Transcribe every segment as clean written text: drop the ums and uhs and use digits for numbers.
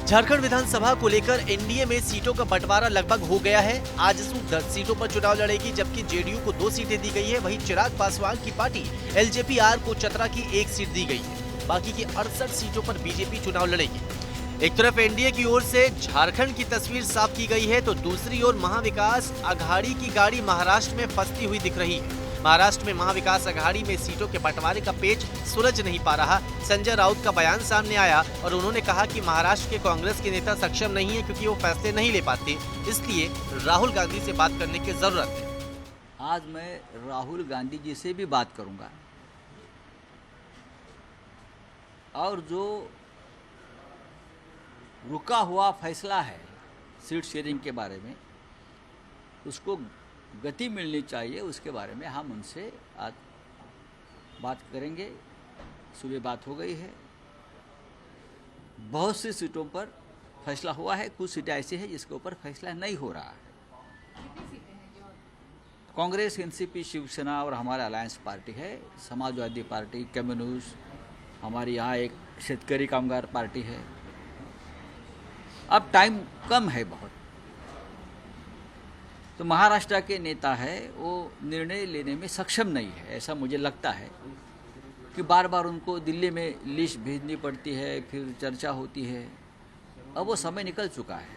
झारखंड विधानसभा को लेकर एनडीए में सीटों का बंटवारा लगभग हो गया है। आजसू 10 सीटों पर चुनाव लड़ेगी, जबकि जेडीयू को 2 सीटें दी गई है। वहीं चिराग पासवान की पार्टी एलजेपीआर को चतरा की 1 सीट दी गई है। बाकी की 68 सीटों पर बीजेपी चुनाव लड़ेगी। एक तरफ एनडीए की ओर से झारखंड की तस्वीर साफ की गई है, तो दूसरी ओर महाविकास अघाड़ी की गाड़ी महाराष्ट्र में फंसती हुई दिख रही है। महाराष्ट्र में महाविकास अघाड़ी में सीटों के बंटवारे का पेच सुलझ नहीं पा रहा। संजय राउत का बयान सामने आया और उन्होंने कहा कि महाराष्ट्र के कांग्रेस के नेता सक्षम नहीं है, क्योंकि वो फैसले नहीं ले पाते, इसलिए राहुल गांधी से बात करने की जरूरत है। आज मैं राहुल गांधी जी से भी बात करूंगा और जो रुका हुआ फैसला है सीट शेयरिंग के बारे में, उसको गति मिलनी चाहिए, उसके बारे में हम उनसे आज बात करेंगे। सुबह बात हो गई है। बहुत सी सीटों पर फैसला हुआ है, कुछ सीटें ऐसी हैं जिसके ऊपर फैसला नहीं हो रहा है। कांग्रेस, एनसीपी, शिवसेना और हमारा अलायंस पार्टी है, समाजवादी पार्टी, कम्युनिस्ट, हमारी यहाँ एक शेतकरी कामगार पार्टी है। अब टाइम कम है बहुत, तो महाराष्ट्र के नेता है वो निर्णय लेने में सक्षम नहीं है, ऐसा मुझे लगता है कि बार बार उनको दिल्ली में लिस्ट भेजनी पड़ती है, फिर चर्चा होती है। अब वो समय निकल चुका है।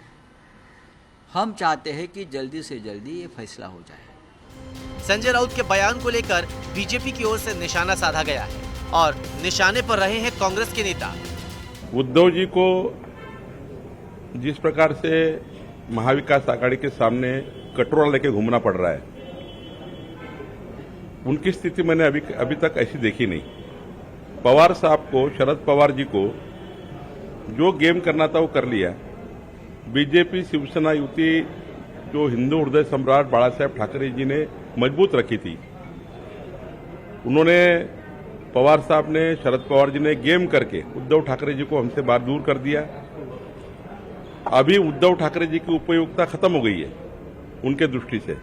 हम चाहते हैं कि जल्दी से जल्दी ये फैसला हो जाए। संजय राउत के बयान को लेकर बीजेपी की ओर से निशाना साधा गया है और निशाने पर रहे हैं कांग्रेस के नेता। उद्धव जी को जिस प्रकार से महाविकास आघाड़ी के सामने कटोरा लेके घूमना पड़ रहा है, उनकी स्थिति मैंने अभी तक ऐसी देखी नहीं। पवार साहब को, शरद पवार जी को जो गेम करना था वो कर लिया। बीजेपी शिवसेना युति जो हिंदू हृदय सम्राट बाला साहेब ठाकरे जी ने मजबूत रखी थी, उन्होंने, पवार साहब ने, शरद पवार जी ने गेम करके उद्धव ठाकरे जी को हमसे बाहर दूर कर दिया। अभी उद्धव ठाकरे जी की उपयोगिता खत्म हो गई है उनके दृष्टि से।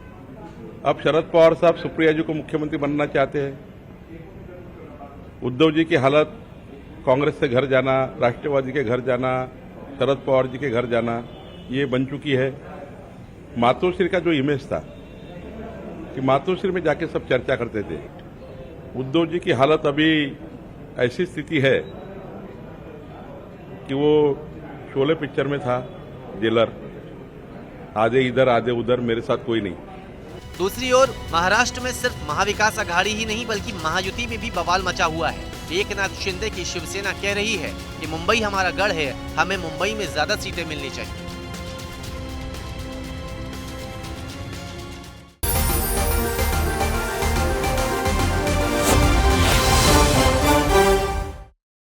अब शरद पवार साहब सुप्रिया जी को मुख्यमंत्री बनना चाहते हैं। उद्धव जी की हालत, कांग्रेस से घर जाना, राष्ट्रवादी के घर जाना, शरद पवार जी के घर जाना, ये बन चुकी है। मातोश्री का जो इमेज था कि मातोश्री में जाके सब चर्चा करते थे, उद्धव जी की हालत अभी ऐसी स्थिति है कि वो शोले पिक्चर में था जेलर, आधे इधर आधे उधर, मेरे साथ कोई नहीं। दूसरी ओर महाराष्ट्र में सिर्फ महाविकास अघाड़ी ही नहीं बल्कि महायुति में भी बवाल मचा हुआ है। एकनाथ शिंदे की शिवसेना कह रही है कि मुंबई हमारा गढ़ है, हमें मुंबई में ज्यादा सीटें मिलनी चाहिए।